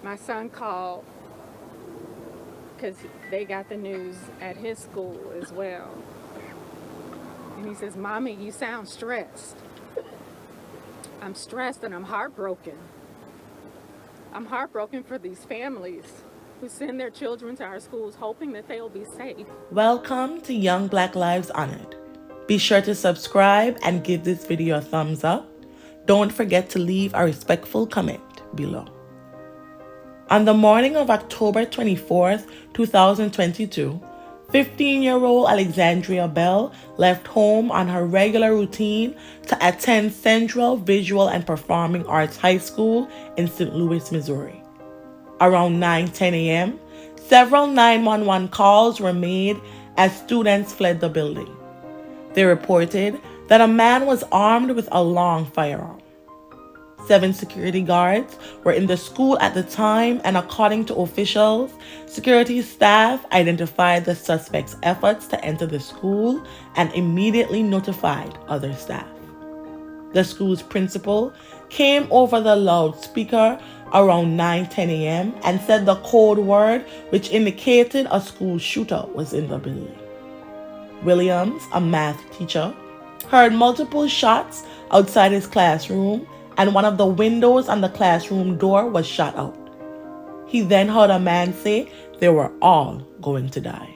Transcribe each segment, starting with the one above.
My son called because they got the news at his school as well. And he says, Mommy, you sound stressed. I'm stressed and I'm heartbroken. I'm heartbroken for these families who send their children to our schools hoping that they'll be safe. Welcome to Young Black Lives Honored. Be sure to subscribe and give this video a thumbs up. Don't forget to leave a respectful comment below. On the morning of October 24th, 2022, 15-year-old Alexandria Bell left home on her regular routine to attend Central Visual and Performing Arts High School in St. Louis, Missouri. Around 9:10 a.m., several 911 calls were made as students fled the building. They reported that a man was armed with a long firearm. 7 security guards were in the school at the time, and according to officials, security staff identified the suspect's efforts to enter the school and immediately notified other staff. The school's principal came over the loudspeaker around 9:10 a.m. and said the code word, which indicated a school shooter was in the building. Williams, a math teacher, heard multiple shots outside his classroom, and one of the windows on the classroom door was shot out. He then heard a man say they were all going to die.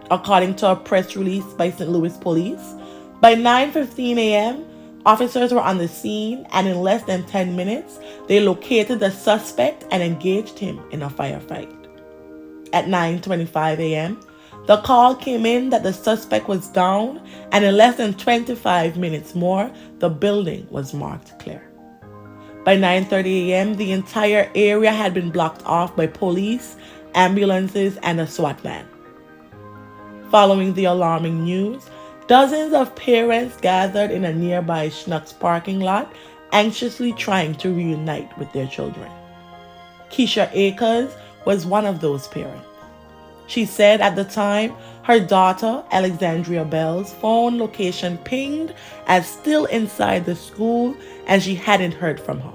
According to a press release by St. Louis police, by 9:15 a.m., officers were on the scene, and in less than 10 minutes, they located the suspect and engaged him in a firefight. At 9:25 a.m., the call came in that the suspect was down, and in less than 25 minutes more, the building was marked clear. By 9:30 a.m., the entire area had been blocked off by police, ambulances, and a SWAT van. Following the alarming news, dozens of parents gathered in a nearby Schnucks parking lot, anxiously trying to reunite with their children. Keisha Akers was one of those parents. She said at the time, her daughter, Alexandria Bell's phone location pinged as still inside the school, and she hadn't heard from her.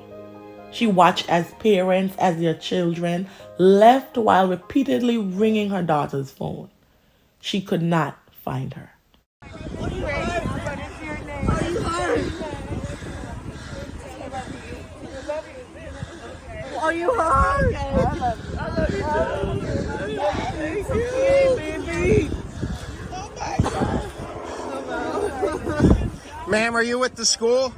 She watched as parents as their children left while repeatedly ringing her daughter's phone. She could not find her. Are you hurt? I love you. I love you too. Thank you, baby. Oh my God. Ma'am, are you with the school?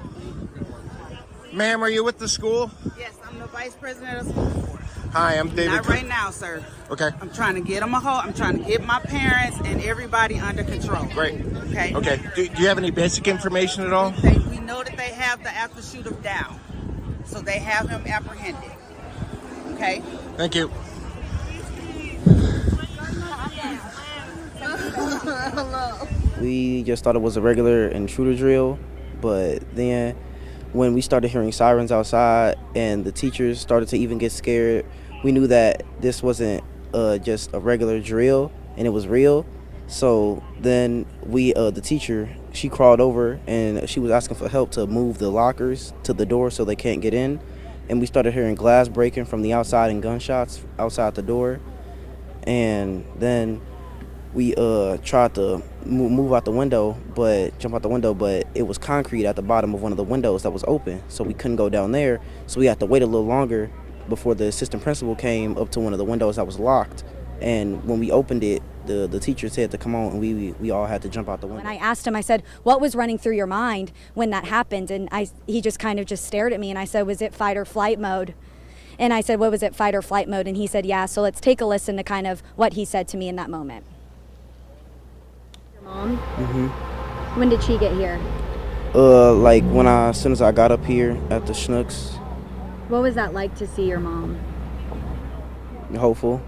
Ma'am, are you with the school? Yes, I'm the vice president of the school board. Hi, I'm David. Not right now, sir. Okay. I'm trying to get them I'm trying to get my parents and everybody under control. Great. Okay. Okay. Do you have any basic information at all? We know that they have the active shooter down, so they have him apprehended. Okay. Thank you. We just thought it was a regular intruder drill, but then when we started hearing sirens outside and the teachers started to even get scared, we knew that this wasn't just a regular drill and it was real. So then the teacher, she crawled over and she was asking for help to move the lockers to the door so they can't get in. And we started hearing glass breaking from the outside and gunshots outside the door. And then we tried to move out the window, jump out the window, but it was concrete at the bottom of one of the windows that was open, so we couldn't go down there. So we had to wait a little longer before the assistant principal came up to one of the windows that was locked. And when we opened it, the teacher said to come on, and we all had to jump out the window. When I asked him, I said, what was running through your mind when that happened? And he just kind of just stared at me, and I said, was it fight or flight mode? And I said, what was it, fight or flight mode? And he said, yeah. So let's take a listen to kind of what he said to me in that moment. Your mom? Mm-hmm. When did she get here? Like as soon as I got up here at the Schnucks. What was that like to see your mom? Hopeful.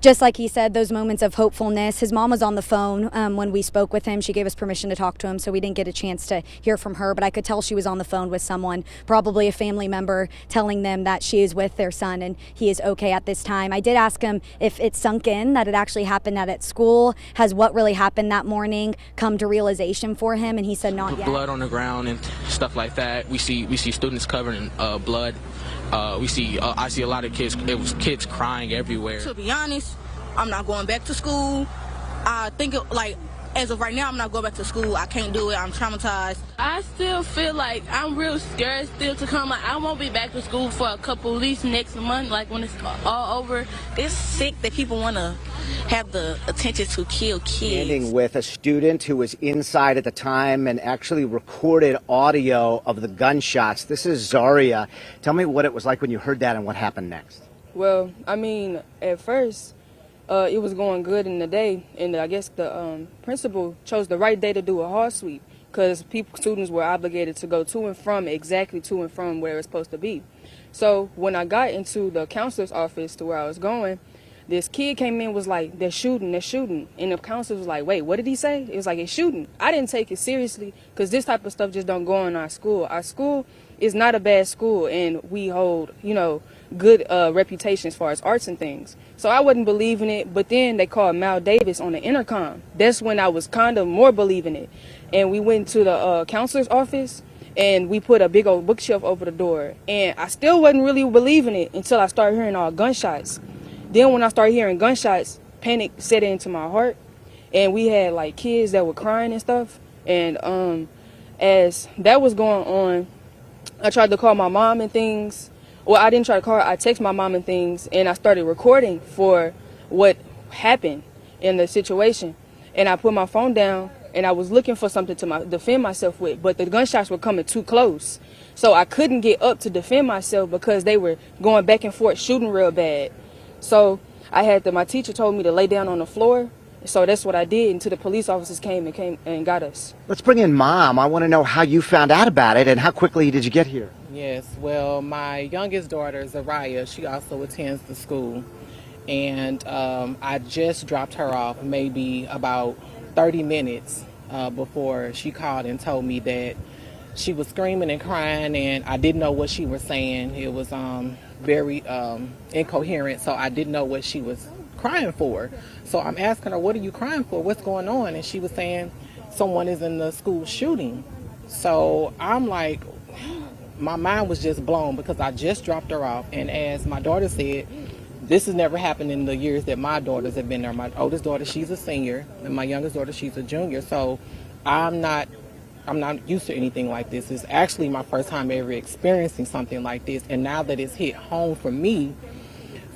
just like he said, those moments of hopefulness. His mom was on the phone when we spoke with him. She gave us permission to talk to him, so we didn't get a chance to hear from her, but I could tell she was on the phone with someone, probably a family member, telling them that she is with their son and he is okay at this time. I did ask him if it sunk in that it actually happened at school. Has what really happened that morning come to realization for him? And he said not yet. Blood on the ground and stuff like that. We see students covered in blood. I see a lot of kids. It was kids crying everywhere. To be honest, I'm not going back to school. I think as of right now, I'm not going back to school. I can't do it. I'm traumatized. I still feel like I'm real scared still to come. Like, I won't be back to school for a couple, at least next month, like when it's all over. It's sick that people want to have the attention to kill kids. Standing with a student who was inside at the time and actually recorded audio of the gunshots. This is Zaria. Tell me what it was like when you heard that and what happened next. Well, I mean, at first, it was going good in the day, and I guess the principal chose the right day to do a hall sweep because students were obligated to go exactly to and from where it's supposed to be. So when I got into the counselor's office to where I was going, this kid came in and was like, they're shooting. And the counselor was like, wait, what did he say? It was like, it's shooting. I didn't take it seriously because this type of stuff just don't go in our school. Our school is not a bad school, and we hold, good reputation as far as arts and things. So I wasn't believing it, but then they called Mal Davis on the intercom. That's when I was kind of more believing it. And we went to the counselor's office, and we put a big old bookshelf over the door. And I still wasn't really believing it until I started hearing all gunshots. Then when I started hearing gunshots, panic set into my heart. And we had like kids that were crying and stuff. And as that was going on, I tried to call my mom and things. Well, I didn't try to call her. I texted my mom and things, and I started recording for what happened in the situation. And I put my phone down, and I was looking for something to defend myself with, but the gunshots were coming too close. So I couldn't get up to defend myself because they were going back and forth, shooting real bad. So my teacher told me to lay down on the floor. So that's what I did until the police officers came and got us. Let's bring in Mom. I want to know how you found out about it and how quickly did you get here? Yes, well, my youngest daughter, Zaria, she also attends the school. And I just dropped her off maybe about 30 minutes before she called and told me that she was screaming and crying, and I didn't know what she was saying. It was very incoherent, so I didn't know what she was crying for. So I'm asking her, what are you crying for? What's going on? And she was saying someone is in the school shooting. So I'm like, my mind was just blown because I just dropped her off. And as my daughter said, this has never happened in the years that my daughters have been there. My oldest daughter, she's a senior, and my youngest daughter, she's a junior. So I'm not used to anything like this. It's actually my first time ever experiencing something like this. And now that it's hit home for me,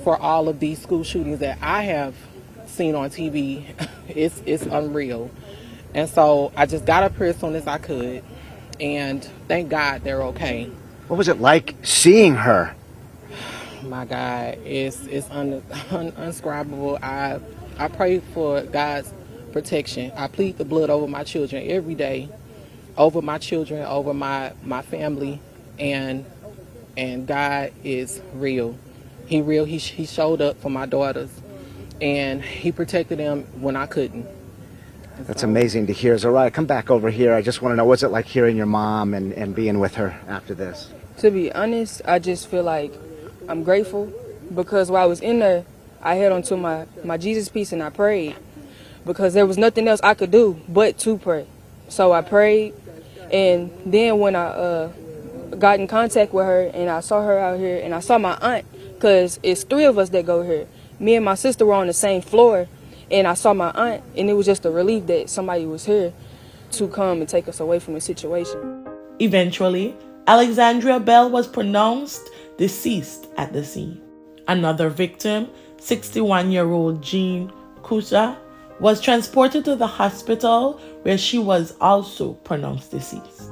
for all of these school shootings that I have seen on TV, it's unreal. And so I just got up here as soon as I could, and thank God they're okay. What was it like seeing her? My God, it's unscribable. I pray for God's protection. I plead the blood over my children every day, over my children, over my family, and God is real. He real. He showed up for my daughters, and he protected them when I couldn't. That's amazing to hear. Zaria, come back over here. I just want to know, what's it like hearing your mom and being with her after this? To be honest, I just feel like I'm grateful because while I was in there, I held on to my Jesus piece and I prayed because there was nothing else I could do but to pray. So I prayed, and then when I got in contact with her and I saw her out here and I saw my aunt, because it's three of us that go here. Me and my sister were on the same floor, and I saw my aunt, and it was just a relief that somebody was here to come and take us away from the situation. Eventually, Alexandria Bell was pronounced deceased at the scene. Another victim, 61-year-old Jean Kusa, was transported to the hospital where she was also pronounced deceased.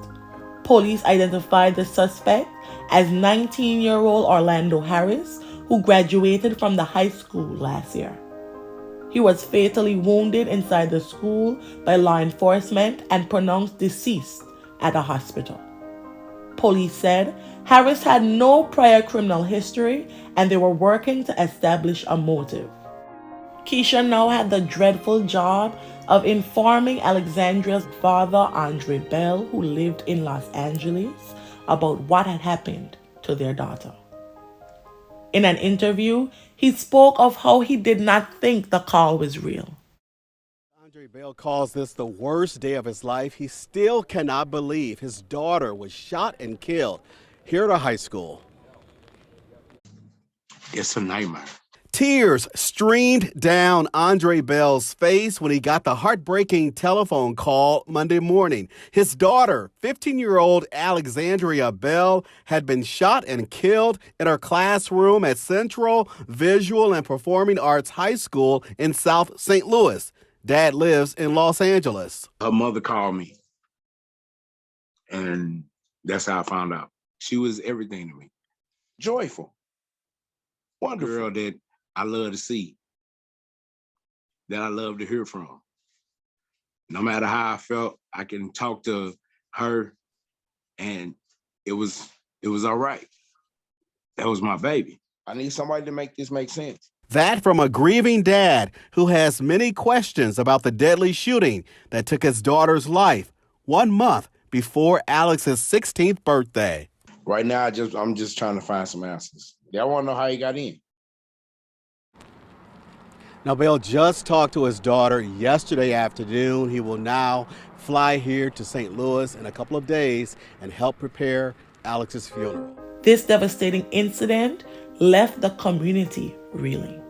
Police identified the suspect as 19-year-old Orlando Harris, who graduated from the high school last year. He was fatally wounded inside the school by law enforcement and pronounced deceased at a hospital. Police said Harris had no prior criminal history and they were working to establish a motive. Keisha now had the dreadful job of informing Alexandria's father, Andre Bell, who lived in Los Angeles, about what had happened to their daughter. In an interview, he spoke of how he did not think the call was real. Alexandria Bell calls this the worst day of his life. He still cannot believe his daughter was shot and killed here at a high school. It's a nightmare. Tears streamed down Andre Bell's face when he got the heartbreaking telephone call Monday morning. His daughter, 15-year-old Alexandria Bell, had been shot and killed in her classroom at Central Visual and Performing Arts High School in South St. Louis. Dad lives in Los Angeles. Her mother called me, and that's how I found out. She was everything to me. Joyful. Wonderful. Girl that I love to see, that I love to hear from. No matter how I felt, I can talk to her, and it was all right. That was my baby. I need somebody to make this make sense. That from a grieving dad who has many questions about the deadly shooting that took his daughter's life 1 month before Alex's 16th birthday. Right now, I'm just trying to find some answers. I want to know how he got in. Now, Bell just talked to his daughter yesterday afternoon. He will now fly here to St. Louis in a couple of days and help prepare Alex's funeral. This devastating incident left the community reeling.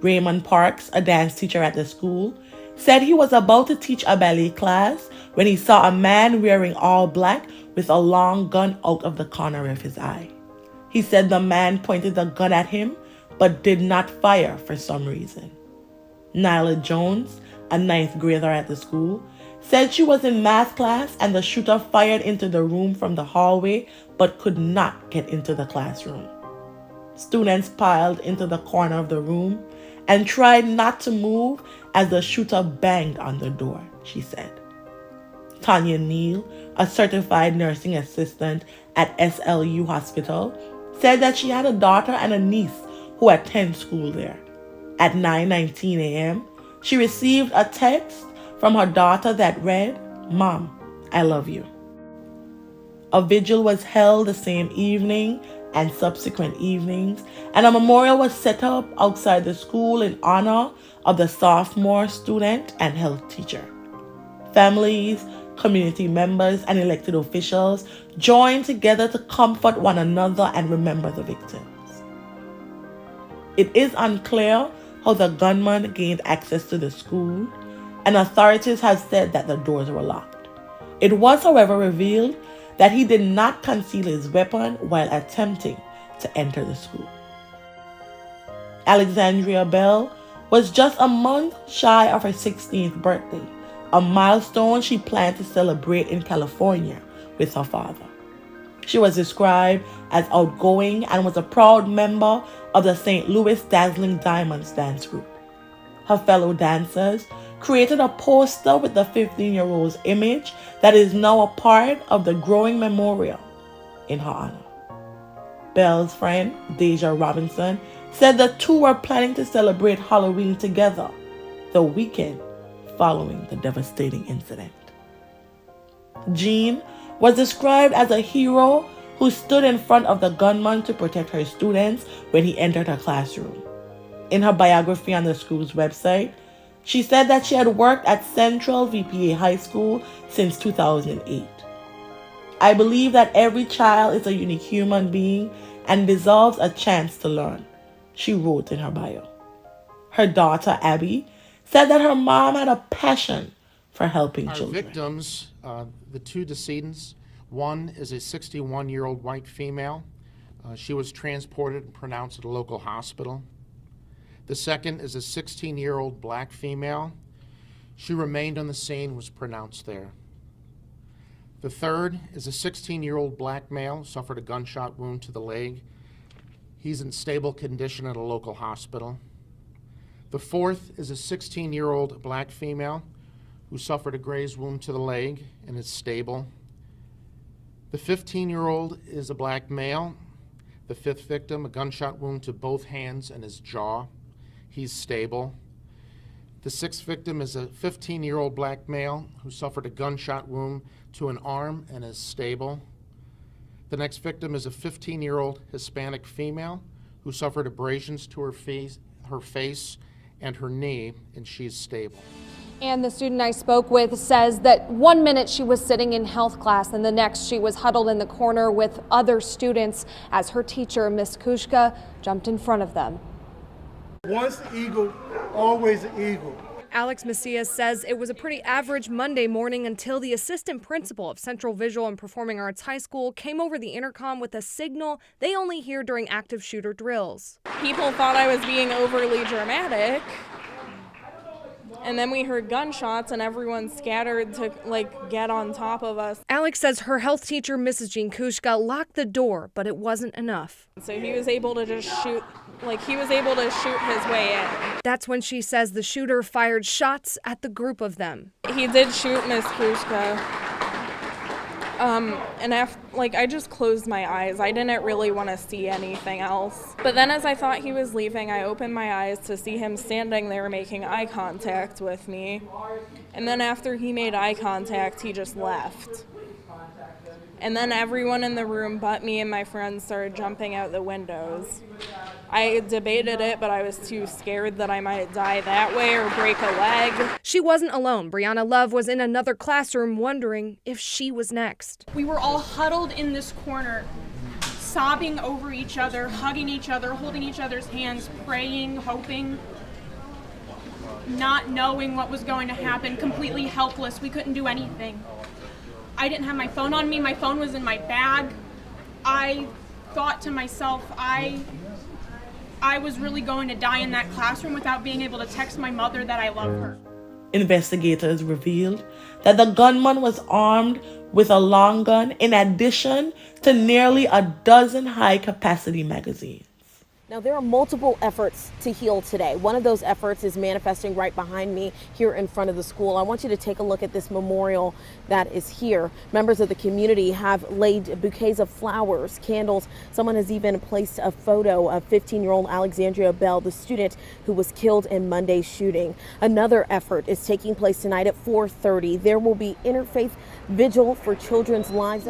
Raymond Parks, a dance teacher at the school, said he was about to teach a ballet class when he saw a man wearing all black with a long gun out of the corner of his eye. He said the man pointed the gun at him but did not fire for some reason. Nyla Jones, a 9th grader at the school, said she was in math class and the shooter fired into the room from the hallway but could not get into the classroom. Students piled into the corner of the room and tried not to move as the shooter banged on the door, she said. Tanya Neal, a certified nursing assistant at SLU Hospital, said that she had a daughter and a niece who attend school there. At 9:19 a.m., she received a text from her daughter that read, "Mom, I love you." A vigil was held the same evening and subsequent evenings, and a memorial was set up outside the school in honor of the sophomore student and health teacher. Families, community members, and elected officials joined together to comfort one another and remember the victims. It is unclear how the gunman gained access to the school, and authorities have said that the doors were locked. It was, however, revealed that he did not conceal his weapon while attempting to enter the school. Alexandria Bell was just a month shy of her 16th birthday, a milestone she planned to celebrate in California with her father. She was described as outgoing and was a proud member of the St. Louis Dazzling Diamonds dance group. Her fellow dancers created a poster with the 15-year-old's image that is now a part of the growing memorial in her honor. Bell's friend, Deja Robinson, said the two were planning to celebrate Halloween together the weekend following the devastating incident. Jean was described as a hero who stood in front of the gunman to protect her students when he entered her classroom. In her biography on the school's website, she said that she had worked at Central VPA High School since 2008. "I believe that every child is a unique human being and deserves a chance to learn," she wrote in her bio. Her daughter, Abby, said that her mom had a passion for helping children. Our victims, the two decedents, one is a 61-year-old white female. She was transported and pronounced at a local hospital. The second is a 16-year-old black female. She remained on the scene, was pronounced there. The third is a 16-year-old black male, suffered a gunshot wound to the leg. He's in stable condition at a local hospital. The fourth is a 16-year-old black female who suffered a graze wound to the leg and is stable. The 15-year-old is a black male. The fifth victim, a gunshot wound to both hands and his jaw. He's stable. The sixth victim is a 15-year-old black male who suffered a gunshot wound to an arm and is stable. The next victim is a 15-year-old Hispanic female who suffered abrasions to her face and her knee, and she's stable. And the student I spoke with says that 1 minute she was sitting in health class and the next she was huddled in the corner with other students as her teacher, Miss Kushka, jumped in front of them. Once the eagle, always the eagle. Alex Macias says it was a pretty average Monday morning until the assistant principal of Central Visual and Performing Arts High School came over the intercom with a signal they only hear during active shooter drills. People thought I was being overly dramatic. And then we heard gunshots and everyone scattered to get on top of us. Alex says her health teacher, Mrs. Jean Kushka, locked the door, but it wasn't enough. So he was able to just shoot, he was able to shoot his way in. That's when she says the shooter fired shots at the group of them. He did shoot Miss Kushka. And I just closed my eyes. I didn't really want to see anything else. But then as I thought he was leaving, I opened my eyes to see him standing there making eye contact with me. And then after he made eye contact, he just left. And then everyone in the room but me and my friends started jumping out the windows. I debated it, but I was too scared that I might die that way or break a leg. She wasn't alone. Brianna Love was in another classroom wondering if she was next. We were all huddled in this corner, sobbing over each other, hugging each other, holding each other's hands, praying, hoping, not knowing what was going to happen, completely helpless. We couldn't do anything. I didn't have my phone on me. My phone was in my bag. I thought to myself, I was really going to die in that classroom without being able to text my mother that I love her. Investigators revealed that the gunman was armed with a long gun in addition to nearly a dozen high-capacity magazines. Now, there are multiple efforts to heal today. One of those efforts is manifesting right behind me here in front of the school. I want you to take a look at this memorial that is here. Members of the community have laid bouquets of flowers, candles. Someone has even placed a photo of 15-year-old Alexandria Bell, the student who was killed in Monday's shooting. Another effort is taking place tonight at 4:30. There will be interfaith vigil for children's lives.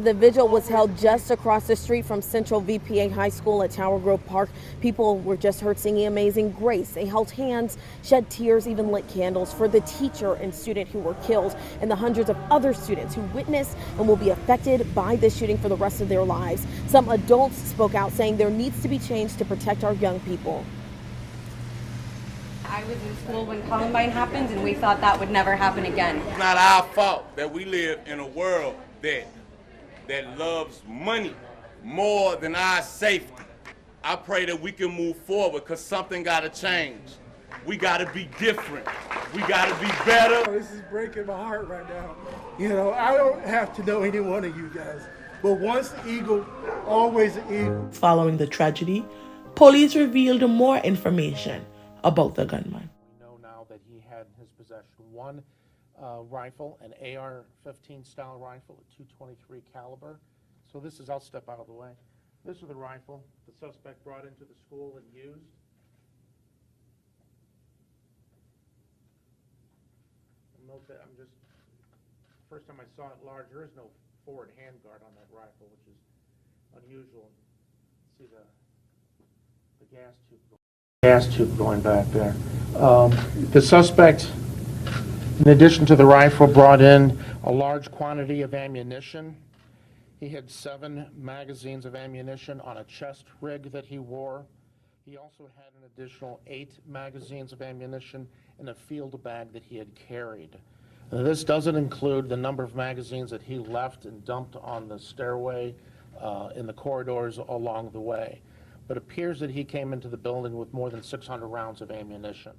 The vigil was held just across the street from Central VPA High School at Tower Grove Park. People were just heard singing Amazing Grace. They held hands, shed tears, even lit candles for the teacher and student who were killed and the hundreds of other students who witnessed and will be affected by this shooting for the rest of their lives. Some adults spoke out saying there needs to be change to protect our young people. I was in school when Columbine happened and we thought that would never happen again. It's not our fault that we live in a world that loves money more than our safety. I pray that we can move forward because something got to change. We got to be different. We got to be better. This is breaking my heart right now. You know, I don't have to know any one of you guys, but once the eagle, always the eagle. Following the tragedy, police revealed more information about the gunman. We know now that he had in his possession one rifle, an AR-15 style rifle, a .223 caliber. So this is, I'll step out of the way. This is the rifle the suspect brought into the school and used. Note that first time I saw it large, there is no forward handguard on that rifle, which is unusual. See the gas tube going back there. The suspect, in addition to the rifle, brought in a large quantity of ammunition. He had 7 magazines of ammunition on a chest rig that he wore. He also had an additional 8 magazines of ammunition in a field bag that he had carried. This doesn't include the number of magazines that he left and dumped on the stairway in the corridors along the way. But it appears that he came into the building with more than 600 rounds of ammunition.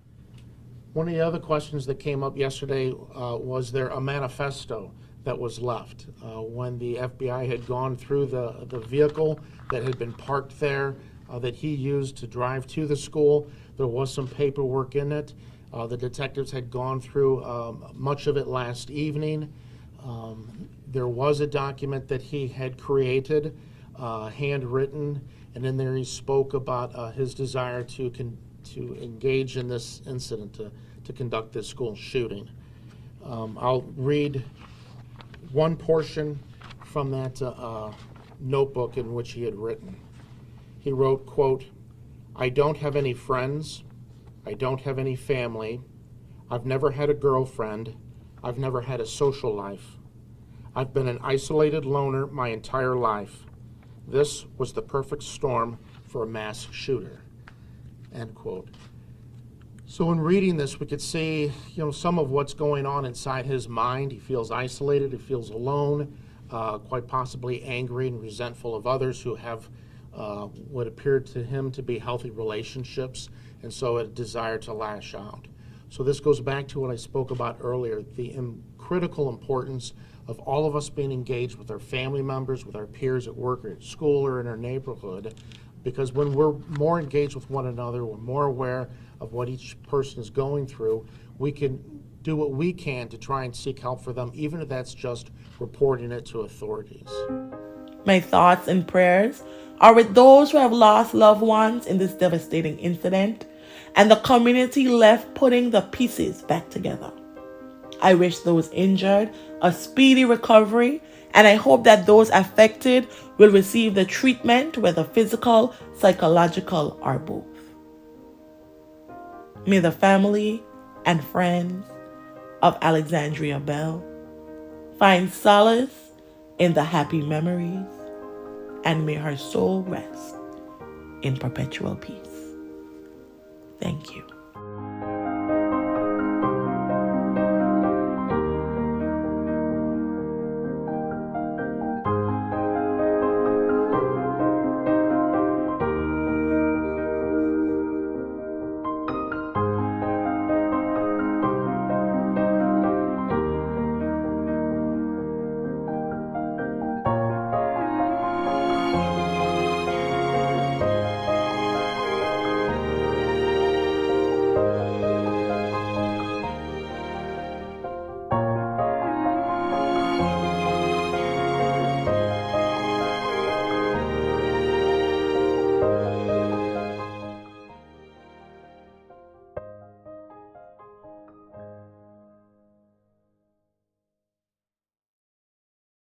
One of the other questions that came up yesterday was there a manifesto that was left? When the FBI had gone through the vehicle that had been parked there that he used to drive to the school, there was some paperwork in it. The detectives had gone through much of it last evening. There was a document that he had created, handwritten, and in there he spoke about his desire to engage in this incident, to conduct this school shooting. I'll read one portion from that notebook in which he had written. He wrote, quote, "I don't have any friends. I don't have any family. I've never had a girlfriend. I've never had a social life. I've been an isolated loner my entire life. This was the perfect storm for a mass shooter." End quote. So in reading this, we could see, some of what's going on inside his mind. He feels isolated, he feels alone, quite possibly angry and resentful of others who have what appeared to him to be healthy relationships, and so a desire to lash out. So this goes back to what I spoke about earlier, the critical importance of all of us being engaged with our family members, with our peers at work or at school or in our neighborhood, because when we're more engaged with one another, we're more aware of what each person is going through, we can do what we can to try and seek help for them, even if that's just reporting it to authorities. My thoughts and prayers are with those who have lost loved ones in this devastating incident and the community left putting the pieces back together. I wish those injured a speedy recovery, and I hope that those affected will receive the treatment, whether physical, psychological, or both. May the family and friends of Alexandria Bell find solace in the happy memories, and may her soul rest in perpetual peace. Thank you.